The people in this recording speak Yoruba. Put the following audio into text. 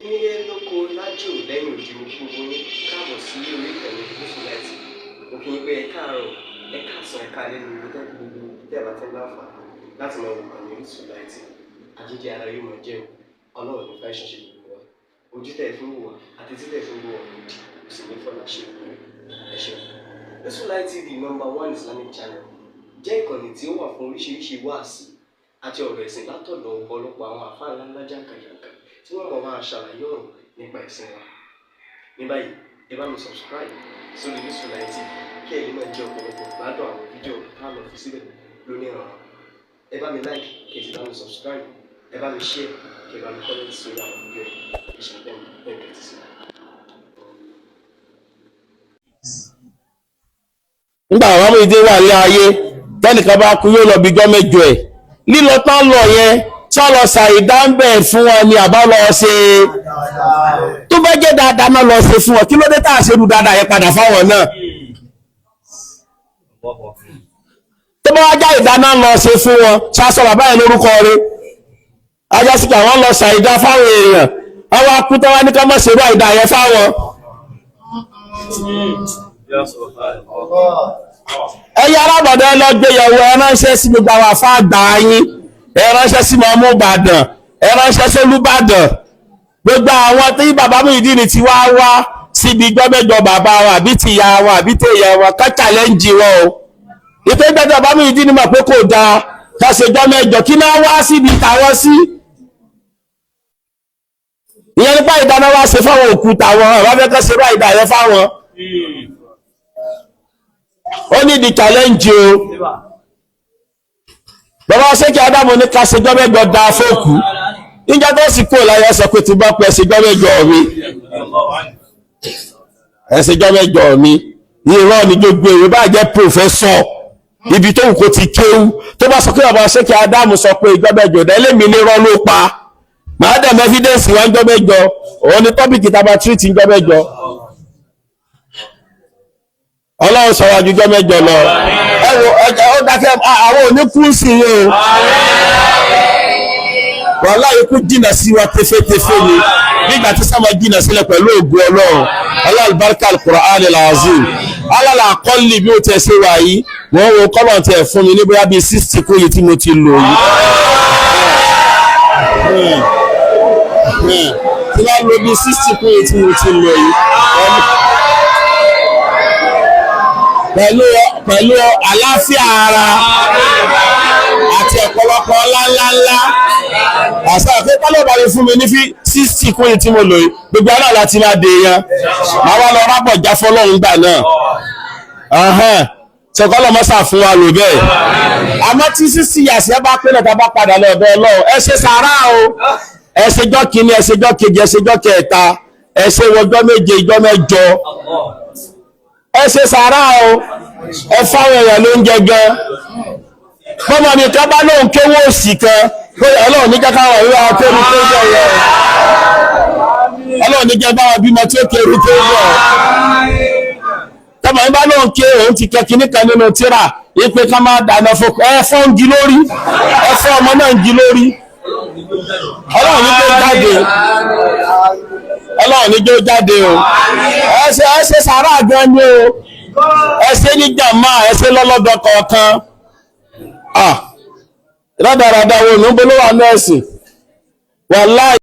nílé lóko lájò lẹ́yìn òdì gbogbo ní káàbọ̀ sí orí ìkànnì Yusufullahi. Mo kí yín pé ẹ káàárọ̀, ẹ káàsán, ẹ káalẹ́ ní ibi tẹ́lẹ̀ gbogbo tẹ́lẹ̀ àti láǹfààní láti máa wò ìkànnì Yusufullahi. Àjíjẹ ara yóò máa jẹun, ọlọ́run ní fẹ́ ṣẹ̀ṣẹ̀ gbogbo wa. Ojú tẹ̀ fún wò wá àti títẹ̀ fún wò wá lòdì, kò sì ní fọ́nà ṣe ìwé ẹ̀ṣẹ̀. Yusufullahi TV #1 Islamic channel jẹ́ ìkànnì tí ó wà fún oríṣiríṣi wáàsí àti ọ̀rọ̀ ẹ̀sìn látọ̀dọ̀ ọ̀pọ̀lọpọ̀ àwọn àfáà ńláńlá jàǹkàjàǹkà tí wọ́n mọ̀ máa ṣàlàyé ọ̀rọ̀ nípa ẹ̀sìn wa. Ní báyìí, ẹ bá mi subscribe sórí Yusufullahi TV kí ẹ lè máa jẹ ọ̀pọ̀lọpọ̀ gbádùn àwọn fídíò táwọn fi síbẹ̀ lónìí ọ̀rọ̀. Ẹ bá mi like kí ẹ sì bá mi subscribe, ẹ bá mi share kí ẹ bá mi comment sórí àwọn fídíò yìí. Ìṣẹ̀lẹ̀ bẹ́ẹ̀ ti sí. Nígbà àwọn ọmọ ìdí wà ní ayé tẹ́nìkan bá kú yóò lọ bí gọ́ mẹ́jọ ẹ̀ lílọ tán lọ yẹn tí wọ́n lọ ṣàìdá ń bẹ̀ fún wọn ni àbá lọ ṣe tó bá jẹ́ dáadáa náà lọ ṣe fún wọn kí ló dé tá à ṣe rú dáadáa yẹn padà fáwọn náà tó bá wá já ìdáná lọ ṣe fún wọn ṣaṣọ bàbá yẹn lórúkọ rẹ̀ ajásíkà wọn lọ ṣàìdá fáwọn èèyàn àwọn akútọ́ wá ní ká mọ̀ ṣerú àìdá yẹn fáwọn ẹ̀yà arábàdàn lọ gbéyàwó ẹ ránṣẹ́ sí gbogbo àwọn àfáàgbà yín ẹ ránṣẹ́ sí mọ́mú Ìbàdàn ẹ ránṣẹ́ sí Olúbàdàn gbogbo àwọn tí bàbá Muyideen ti wá síbi gbọ́mẹ́jọ bàbá wa àbí ti ìyá wa àbí ti ìyá wa ká challenge wọn o ìpé gbẹ́jọ bàbá Muyideen mọ̀ pé kò dáa ká ṣe gbọ́mẹ́jọ kí náà wá síbi tàwọn sí ìyẹn nípa ìdáná wá ṣe fáwọn òkú tàwọn ọ̀rọ̀ fẹ́ kọ́ ṣe bá ìdá yẹn fáwọn ó ní di challenge o bàbá Ṣéèkì Ádámù ní ká ṣe gbọ́mẹ́jọ da fóòkù níjọ́ tó sì kó láyé sọ pé ti bá pẹ́ ṣe gbọ́mẹ́jọ mi ẹ ṣe gbọ́mẹ́jọ mi irọ́ ni gbogbo èrè bá jẹ́ pòfẹ́sọ̀ ibi tó wù kó ti kéwú tó bá sọ pé bàbá Ṣéèkì Ádámù sọ pé gbọ́mẹ́jọ dá ẹlẹ́mi ní irọ́ ló pa màá dẹ̀ evidence wá gbọ́mẹ́jọ òun ni tọ́pìkì tàbá treat gbọ́mẹ́jọ ọlọ́run sọ wájú jọ mẹ́jọ lọ ẹwọ ó dákẹ́ àwọn oníkú sí yóò wọ́n láyé kú jìnà sí wa tẹfẹ́tẹfẹ́ ni nígbà tí sáma jìnà sílẹ̀ pẹ̀lú ògùn ọlọ́run aláàlùbáríkà al-Qur'an al-Azim alálà àkọ́lì bí ó tẹ̀ sí wa yìí wọ́n wo kọ́lọ̀ tẹ̀ fún mi ní bóyá bí 60 kó yìí tí mo ti lò yìí tí wọ́n lo bí 60 kó yìí tí mo ti lò yìí pẹ̀lú àlàáfíà ara àti ọ̀pọ̀lọpọ̀ ńláńlá àṣà pé pálọ̀bà lè fún mi ní 60 kún tí mo lò yìí gbogbo aláà láti máa dè yan máa wá lọ rábọ̀ já fọ́lọ́run gbà náà ṣọ̀kọ́lọ̀ mọ́sà fún wa lò bẹ́ẹ̀ àmọ́ tí 60 yàsí ẹ bá pé lọ́ta bá padà lọ́dọ̀ Ọlọ́run ẹ ṣe sàárà o ẹ ṣejọ́ kìíní ẹ ṣejọ́ kejì ẹ ṣejọ́ kẹta ẹ ṣe wọjọ́ méje ìjọ́ mẹ́jọ ẹ ṣe sàárà o ẹ fáwọn èèyàn ló ń jẹ gan bọ́mọ mi ká bá lóun kéwó òsì kan pé Ọlọ́run ní jẹ́ká wà wíwá kéwú tó jẹ́ yẹ Ọlọ́run ní jẹ́ báwọn bímọ tí ó kéwú tó jẹ́ tọ́mọ mi bá lóun ké òun ti kẹ́ kíní kan nínú tíra ipe ká máa dáná fún ẹ fọ́ ń gi lórí ẹ fọ́ ọmọ náà ń gi lórí Ọlọ́run ní jẹ́ jáde Ọlọ́run ní jẹ́ jáde o ẹ ṣe sàárà gan ni o ẹ ṣe ní jàmá ẹ ṣe lọ́lọ́dọ̀ kọ̀ọ̀kan rádaràdà wo ní bolówà nọ́ọ̀sì wàláhì